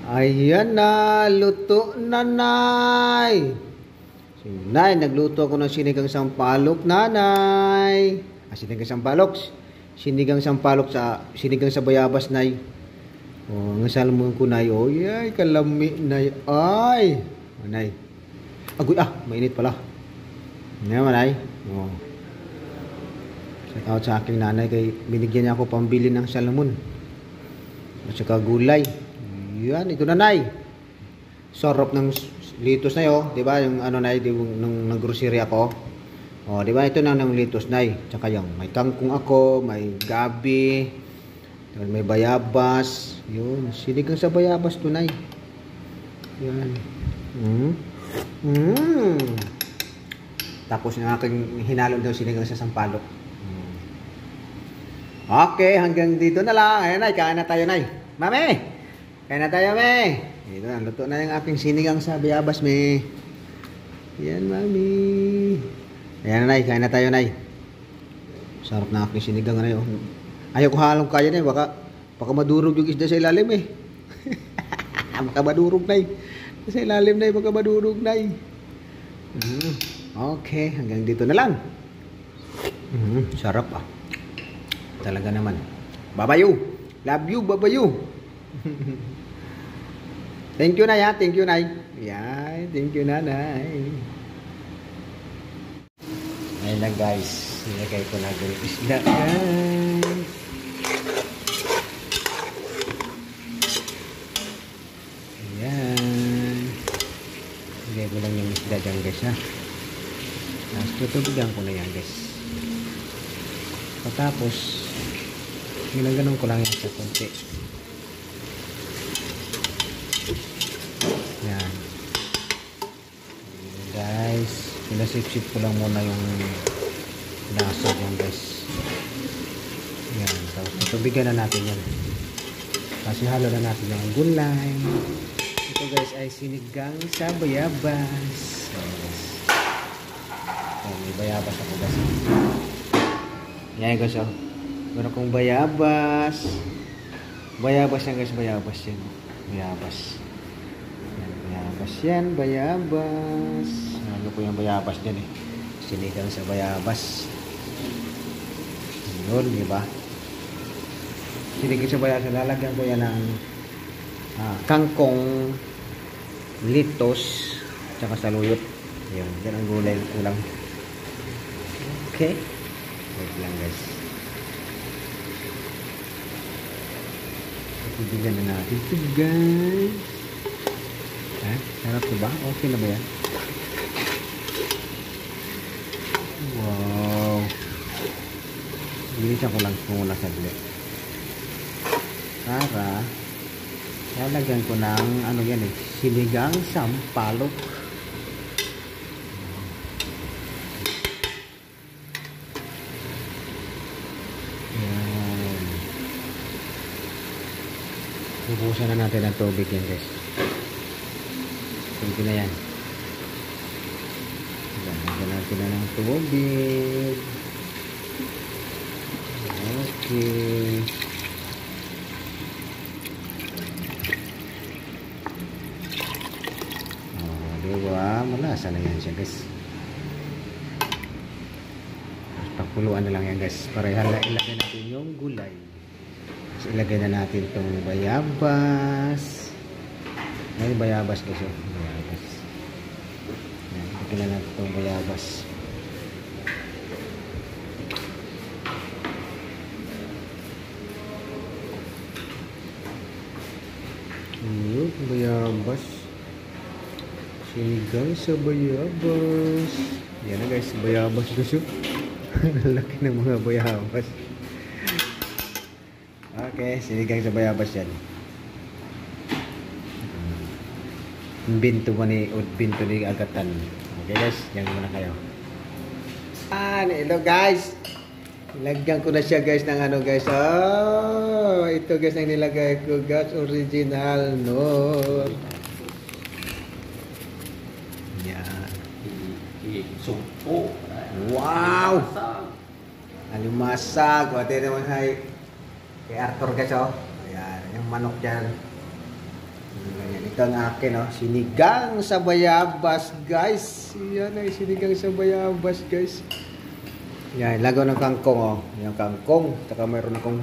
Ayan na, luto na, Nay. Si Nay, nagluto ako ng sinigang sampalok, Nanay. Sinigang sampalok. Sinigang sa bayabas, Nay. Oh, ang salmon ko, Nay. Oh, yay, kalami, Nay. Ay, Nay. Agoy, mainit pala. Ano naman, Nay? Oh. Shout out sa aking nanay kay binigyan niya ako pambili ng salmon. At saka gulay. Yan, ito na, Nay. Sarap ng litos na yun, 'di ba? Yung ano, Nay, nung nag-grocery ako. Oh, 'di ba? Ito na ng litos, Nay. Tsaka yung may kangkong ako, may gabi, may bayabas. Yun, sinigang sa bayabas to, Nay. Yan. Tapos yung aking hinalo daw sinigang sa sampalok. Okay, hanggang dito na lang. Ayan, Nay, kain na tayo, Nay. Mami! Kain na tayo, me. Ito na, luto na yung aking sinigang sa bayabas, me. Yan, Mami. Ayan, Nay, kain na tayo, Nay. Sarap na aking sinigang, Nay. Ayaw ko halong kaya, Nay. Baka madurog yung isda sa ilalim, eh. Baka madurog, Nay. Sa ilalim, Nay. Baka madurog, Nay. Okay, hanggang dito na lang. Sarap, Talaga naman. Babayu. Love you, babayu. Thank you, Nay, ha? Thank you, Nay. Yan, thank you, Nanay. Ayan na, guys. Nilagay ko na yung isda, guys. Ayan. Nilagay ko lang yung isda dyan, guys, ha? Tapos tutubigan ko na yan, guys. Tapos ginaganon ko lang yan sa konti. Yan, guys, pinasip-sip ko lang muna yung lasa dyan, guys. Yan, tapos tutubigan na natin yan kasi halo na natin yung gulay. Ito, guys, ay sinigang sa bayabas. May bayabas ako, guys. Yan, guys, meron kong bayabas. Bayabas yan, guys, bayabas yan. Bayabas. Yan, bayabas. Ano po yung bayabas dyan, eh. Sinigang sa bayabas. Yun, di ba? Sinigang sa bayabas. Lalagyan ko yan ng kangkong, litos, tsaka saluyot. Yan ang gulay ulang. Okay. Wait lang, guys. Tubigan na natin ito, guys. Sarap diba? Okay na ba yan? Wow. Bilisan ko lang muna saglit. Para lalagyan ko ng ano yan, eh, sinigang sampalok. Yan. Bubusan na natin ang tubig yan, guys. Tubig na yan. Lagyan natin na ng tubig. Okay. Diba? Malasa na yan siya, guys. Pakuluan na lang yan, guys. Para ilagay natin yung gulay. So, ilagay na natin itong bayabas. May bayabas, guys. Bayabas. Yan, ilagay na natin itong bayabas. Ayun, bayabas. Sinigang sa bayabas. Yan na, guys, bayabas, guys. Laki ng mga bayabas. Okay, sinigang sa bayabas yan. Binto mo ni binto ni agatan. Okay, guys, yan muna kayo. Hello, guys. Lagyan ko na siya, guys, ng ano, guys. Oh, ito, guys, ang nilagay ko, guys, original Knorr. Yan. Wow! Alimasag. O, ito naman kay Arthur, guys, oh. Ayan, yung manok dyan. Ganyan. Ito ang akin, oh. Sinigang sa bayabas, guys. Yan ay sinigang sa bayabas, guys. Yan, lagaw ng kangkong, oh. Yung kangkong. Saka mayroon akong,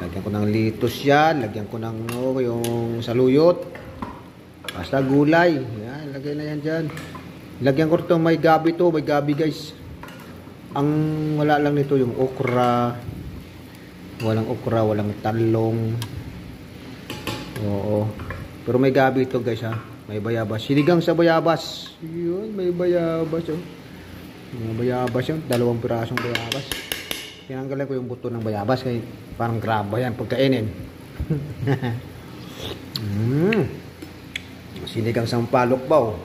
lagyan ko ng litos yan. Lagyan ko ng, oh, yung saluyot. Basta gulay. Yan, lagay na yan dyan. Lagyan ko ito, may gabi to. May gabi, guys. Ang wala lang nito yung okra. Walang okra, walang talong. Oo. Pero may gabi ito, guys, ha. May bayabas. Sinigang sa bayabas. Yun, may bayabas, oh. May bayabas yun. 2 pirasong bayabas. Tinanggalan ko yung buto ng bayabas. Kaya parang graba yan pagkainin. Sinigang sa palok ba, oh.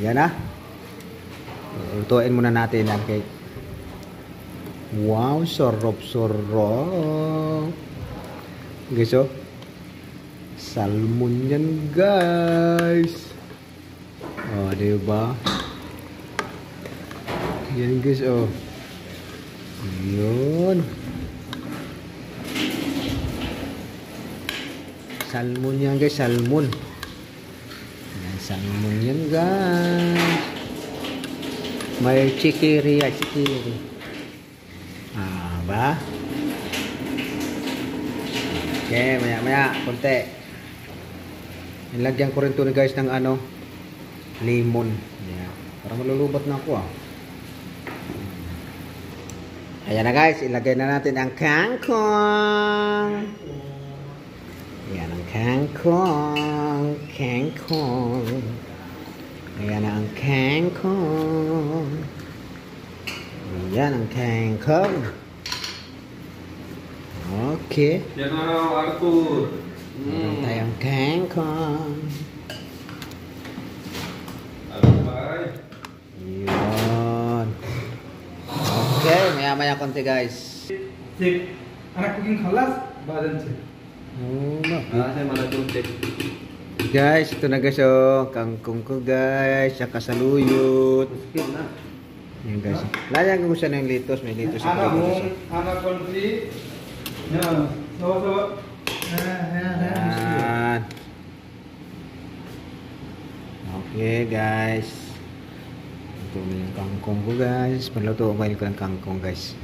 Yan, ha. Lutuin muna natin yan, kay. Wow, sarap-sarap. Guys, oh. Salmon yan, guys. Oh, diba? Yan, guys, oh. Yun. Salmon yan, guys, salmon. Yan, salmon yan, guys. May chikiri, chikiri. Ah, ba? Okay, maya-maya, konti. Nilagyan ko rin ito, guys, ng ano, lemon. Yeah. Parang malulubat na ako, ah. Ayan na, guys, ilagay na natin ang kangkong. Ayan ang kangkong. Kangkong. Ayan na ang kangkong. Ayan ang kangkong. Okay. Yan na, Arthur. Meron tayong kangkong. Alright. Yun. Okay, maya-maya konti, guys. Cek. Anak cooking khalas, badan cek. Oh, Saya malah cek. guys, ito na, guys, oh. Kangkong ko, guys. Saka saluyot. Yan, guys. Layang ko siya ng litos. May litos siya. Anak mo, anak country. Ya, sawa-sawa. Yan. Okay, guys. Ito yung kangkong ko, guys. Panluto ko ng kangkong, guys.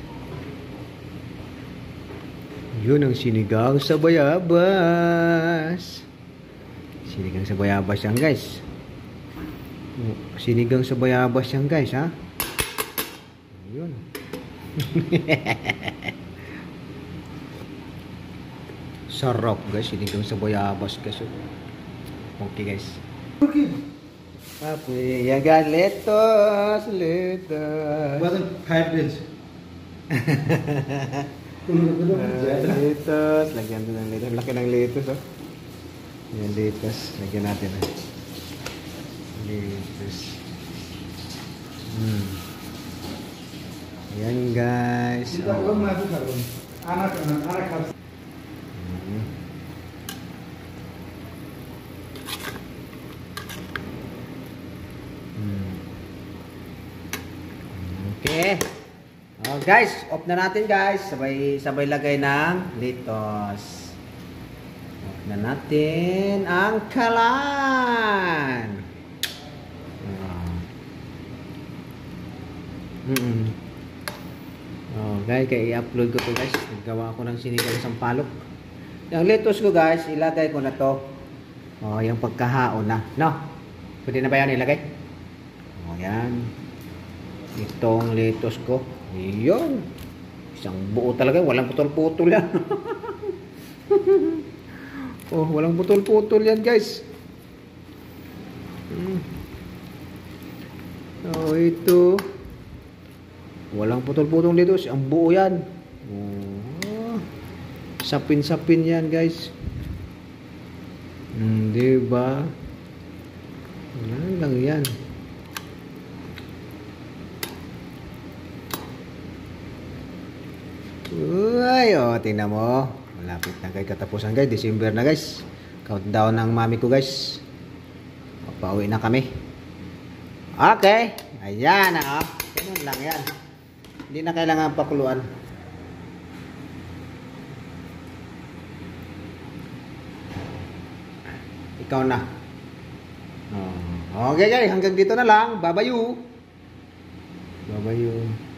Yun ang sinigang sa bayabas. Sinigang sa bayabas yan, guys. Sinigang sa bayabas yan, guys, ha? Yun. Sarap, guys. Sinigang sa bayabas, guys. Okay, guys. Okay. Okay, yan, guys. Lettuce. Lettuce. Badan 5 days. Lettuce. Lagyan doon ng lettuce. Laki ng lettuce, oh. Yan, lettuce. Lagyan natin, oh. Lettuce. Yan, guys. Kita Oh. belum masuk kan? Anak harus. Okay. Oh, guys, off na natin, guys. Sabay lagay ng lettuce. Off na natin ang kalan. Oh, guys, kaya i-upload ko to, guys. Naggawa ko ng sinigang sampalok. Yung lettuce ko, guys, ilagay ko na to. Oh, yung pagkahaon na. No? Pwede na ba yan ilagay? Oh, yan. Itong lettuce ko. Yun. Isang buo talaga. Walang putol-putol yan. Oh, walang putol-putol yan, guys. Oh, ito. Walang putol-putol lettuce. Ang buo yan. Oh. Sapin-sapin yan, guys. Diba? Yan lang yan. Uy, oh, tingnan mo. Malapit na kay katapusan, guys. December na, guys. Countdown ng mami ko, guys. Pauwi na kami. Okay. Ayan na, oh. Ganun lang yan. Hindi na kailangan pakuluan. Ikaw na. Okay guys, hanggang dito na lang. Babayu. Babayu.